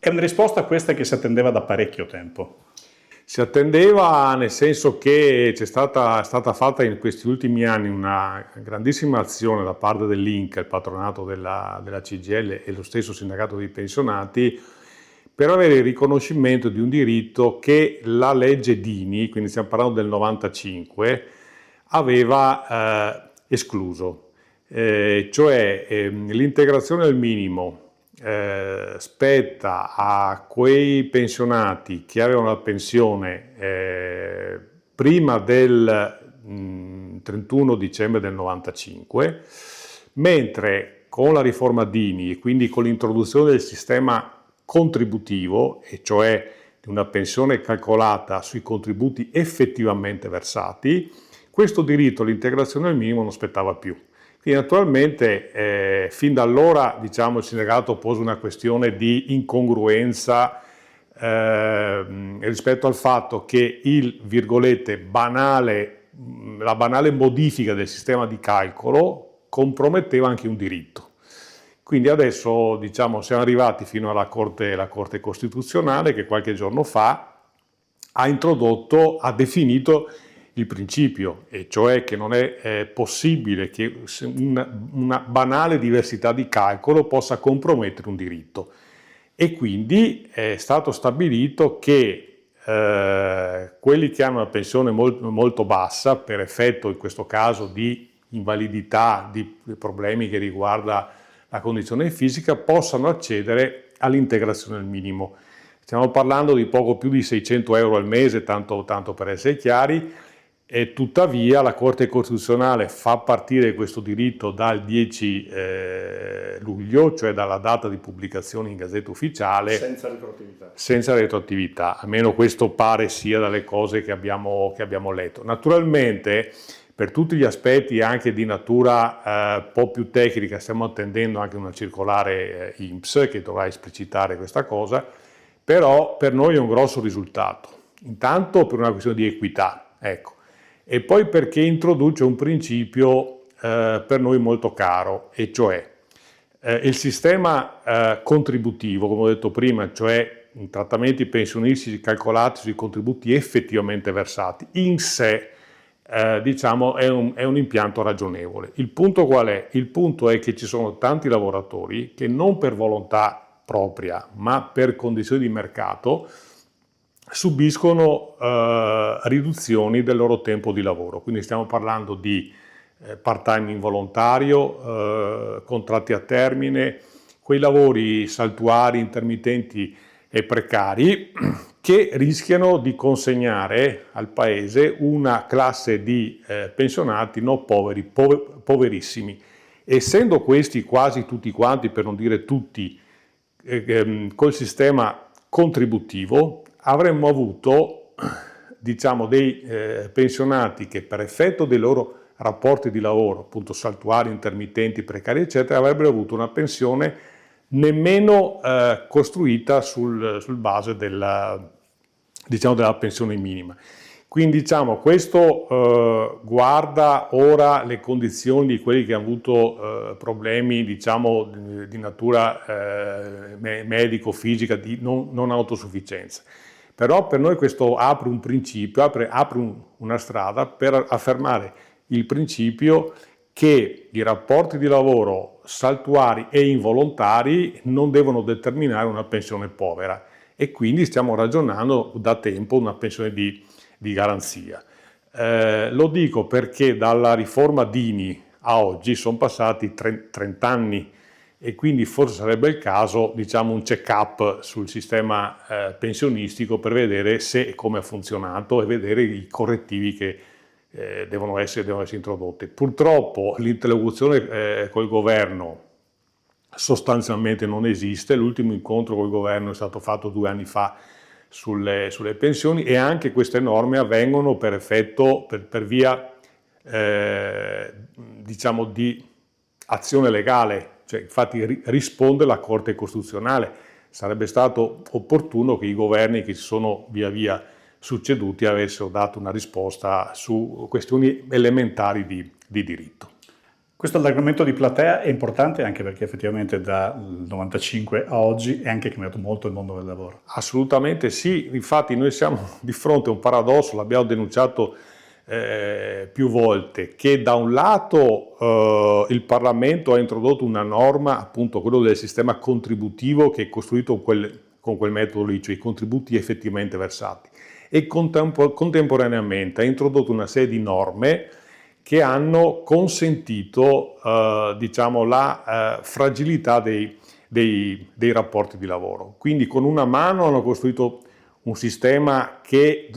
È una risposta questa che si attendeva da parecchio tempo. Si attendeva nel senso che è stata fatta in questi ultimi anni una grandissima azione da parte dell'Inca, il patronato della CGIL e lo stesso sindacato dei pensionati, per avere il riconoscimento di un diritto che la legge Dini, quindi stiamo parlando del 95, aveva escluso, cioè l'integrazione del minimo spetta a quei pensionati che avevano la pensione prima del 31 dicembre del 95, mentre con la riforma Dini e quindi con l'introduzione del sistema contributivo, e cioè di una pensione calcolata sui contributi effettivamente versati, questo diritto all'integrazione del minimo non spettava più. Quindi naturalmente fin da allora il sindacato pose una questione di incongruenza rispetto al fatto che la banale modifica del sistema di calcolo comprometteva anche un diritto. Quindi adesso siamo arrivati fino alla Corte Costituzionale che qualche giorno fa ha definito il principio, e cioè che non è possibile che una banale diversità di calcolo possa compromettere un diritto. E quindi è stato stabilito che quelli che hanno una pensione molto, molto bassa, per effetto in questo caso di invalidità, di problemi che riguarda la condizione fisica, possano accedere all'integrazione del minimo. Stiamo parlando di poco più di 600 euro al mese, tanto per essere chiari, e tuttavia la Corte Costituzionale fa partire questo diritto dal 10 luglio, cioè dalla data di pubblicazione in Gazzetta Ufficiale. Senza retroattività, almeno questo pare sia dalle cose che abbiamo letto. Naturalmente, per tutti gli aspetti anche di natura un po' più tecnica, stiamo attendendo anche una circolare INPS che dovrà esplicitare questa cosa, però per noi è un grosso risultato. Intanto per una questione di equità, ecco. E poi perché introduce un principio per noi molto caro, e cioè il sistema contributivo, come ho detto prima, cioè i trattamenti pensionistici calcolati sui contributi effettivamente versati, in sé è un impianto ragionevole. Il punto qual è? Il punto è che ci sono tanti lavoratori che non per volontà propria, ma per condizioni di mercato, subiscono riduzioni del loro tempo di lavoro. Quindi stiamo parlando di part-time involontario, contratti a termine, quei lavori saltuari, intermittenti e precari che rischiano di consegnare al Paese una classe di pensionati non poveri, poverissimi. Essendo questi quasi tutti quanti, per non dire tutti, col sistema contributivo, avremmo avuto dei pensionati che per effetto dei loro rapporti di lavoro, appunto saltuari, intermittenti, precari eccetera, avrebbero avuto una pensione nemmeno costruita sul base della pensione minima. Quindi questo guarda ora le condizioni di quelli che hanno avuto problemi di natura medico-fisica, di non autosufficienza. Però per noi questo apre un principio, apre una strada per affermare il principio che i rapporti di lavoro saltuari e involontari non devono determinare una pensione povera, e quindi stiamo ragionando da tempo una pensione di garanzia. Lo dico perché dalla riforma Dini a oggi sono passati 30 anni, e quindi forse sarebbe il caso, un check-up sul sistema pensionistico per vedere se e come ha funzionato e vedere i correttivi che devono essere introdotti. Purtroppo l'interlocuzione col governo sostanzialmente non esiste. L'ultimo incontro col governo è stato fatto 2 anni fa sulle pensioni, e anche queste norme avvengono per effetto, per via di azione legale. Cioè, infatti risponde la Corte Costituzionale. Sarebbe stato opportuno che i governi che si sono via via succeduti avessero dato una risposta su questioni elementari di diritto. Questo allargamento di platea è importante anche perché effettivamente dal 95 a oggi è anche cambiato molto il mondo del lavoro. Assolutamente sì, infatti noi siamo di fronte a un paradosso, l'abbiamo denunciato più volte, che da un lato il Parlamento ha introdotto una norma, appunto quello del sistema contributivo che è costruito con quel metodo lì, cioè i contributi effettivamente versati, e contemporaneamente ha introdotto una serie di norme che hanno consentito diciamo, la fragilità dei rapporti di lavoro. Quindi con una mano hanno costruito un sistema che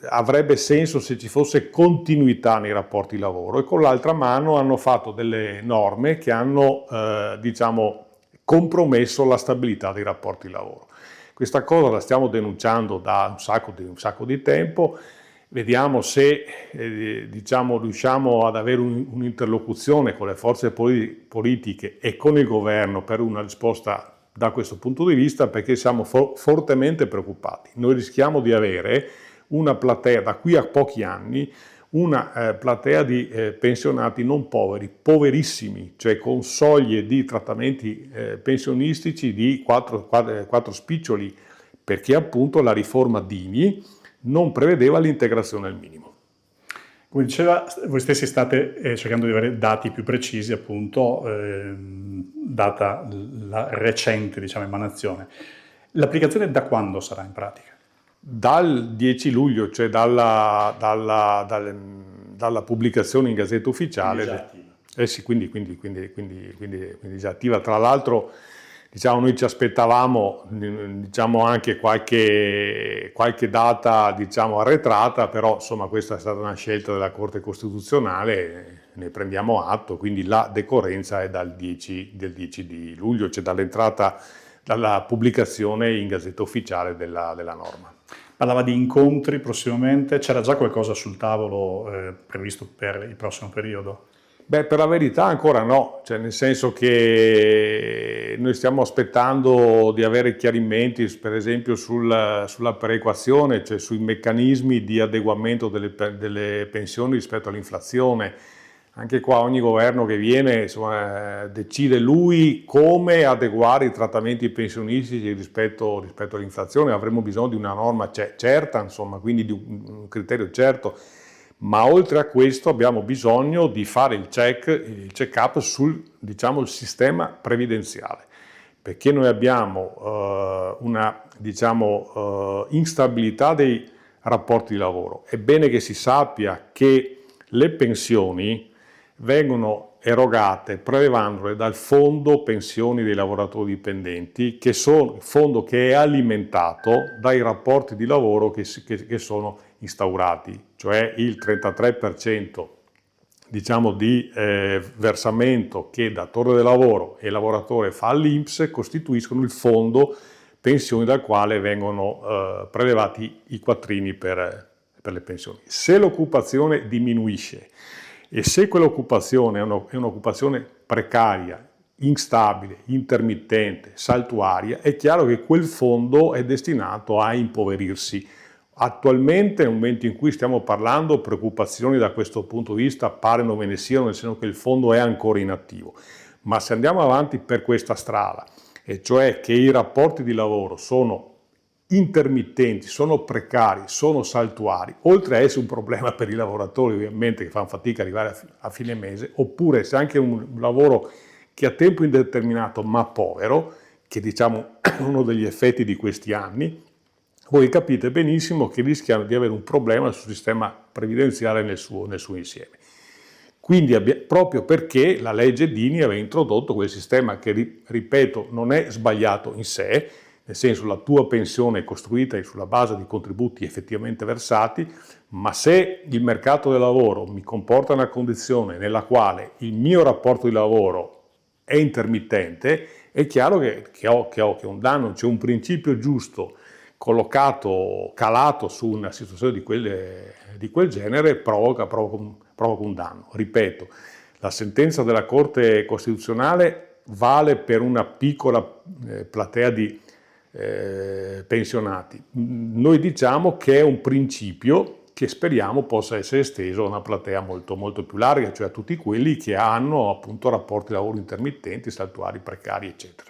avrebbe senso se ci fosse continuità nei rapporti di lavoro, e con l'altra mano hanno fatto delle norme che hanno diciamo, compromesso la stabilità dei rapporti di lavoro. Questa cosa la stiamo denunciando da un sacco di tempo. Vediamo se diciamo, riusciamo ad avere un'interlocuzione con le forze politiche e con il governo per una risposta da questo punto di vista, perché siamo fortemente preoccupati. Noi rischiamo di avere una platea, da qui a pochi anni, una platea di pensionati non poveri, poverissimi, cioè con soglie di trattamenti pensionistici di 4 spiccioli, perché appunto la riforma Dini non prevedeva l'integrazione al minimo. Come diceva, voi stessi state cercando di avere dati più precisi, appunto, data la recente, diciamo, emanazione. L'applicazione da quando sarà in pratica? Dal 10 luglio, cioè dalla pubblicazione in Gazzetta Ufficiale. Quindi già attiva. Sì, quindi già attiva. Tra l'altro, diciamo, noi ci aspettavamo, diciamo, anche qualche data, diciamo, arretrata, però insomma questa è stata una scelta della Corte Costituzionale, ne prendiamo atto, quindi la decorrenza è del 10 di luglio, cioè dalla pubblicazione in Gazzetta Ufficiale della norma. Parlava di incontri prossimamente, c'era già qualcosa sul tavolo previsto per il prossimo periodo? Beh, per la verità ancora no, cioè nel senso che noi stiamo aspettando di avere chiarimenti, per esempio sulla perequazione, cioè sui meccanismi di adeguamento delle pensioni rispetto all'inflazione. Anche qua ogni governo che viene, insomma, decide lui come adeguare i trattamenti pensionistici rispetto all'inflazione. Avremo bisogno di una norma certa, insomma, quindi di un criterio certo. Ma oltre a questo abbiamo bisogno di fare il check-up sul, diciamo, il sistema previdenziale, perché noi abbiamo una, diciamo, instabilità dei rapporti di lavoro. È bene che si sappia che le pensioni vengono erogate prelevandole dal fondo pensioni dei lavoratori dipendenti, che sono il fondo che è alimentato dai rapporti di lavoro che sono instaurati, cioè il 33% diciamo di versamento che datore del lavoro e lavoratore fa all'INPS costituiscono il fondo pensioni dal quale vengono prelevati i quattrini per le pensioni. Se l'occupazione diminuisce e se quell'occupazione è un'occupazione precaria, instabile, intermittente, saltuaria, è chiaro che quel fondo è destinato a impoverirsi. Attualmente, nel momento in cui stiamo parlando, preoccupazioni da questo punto di vista pare non ve ne siano, nel senso che il fondo è ancora inattivo. Ma se andiamo avanti per questa strada, e cioè che i rapporti di lavoro sono intermittenti, sono precari, sono saltuari, oltre a essere un problema per i lavoratori ovviamente che fanno fatica ad arrivare a fine mese, oppure se anche un lavoro che a tempo indeterminato ma povero, che diciamo è uno degli effetti di questi anni, voi capite benissimo che rischiano di avere un problema sul sistema previdenziale nel suo insieme. Quindi proprio perché la legge Dini aveva introdotto quel sistema che, ripeto, non è sbagliato in sé, nel senso la tua pensione è costruita sulla base di contributi effettivamente versati, ma se il mercato del lavoro mi comporta una condizione nella quale il mio rapporto di lavoro è intermittente, è chiaro che ho un danno, c'è un principio giusto calato su una situazione di quel genere, provoca un danno. Ripeto, la sentenza della Corte Costituzionale vale per una piccola platea di pensionati. Noi diciamo che è un principio che speriamo possa essere esteso a una platea molto, molto più larga, cioè a tutti quelli che hanno appunto rapporti di lavoro intermittenti, saltuari, precari, eccetera.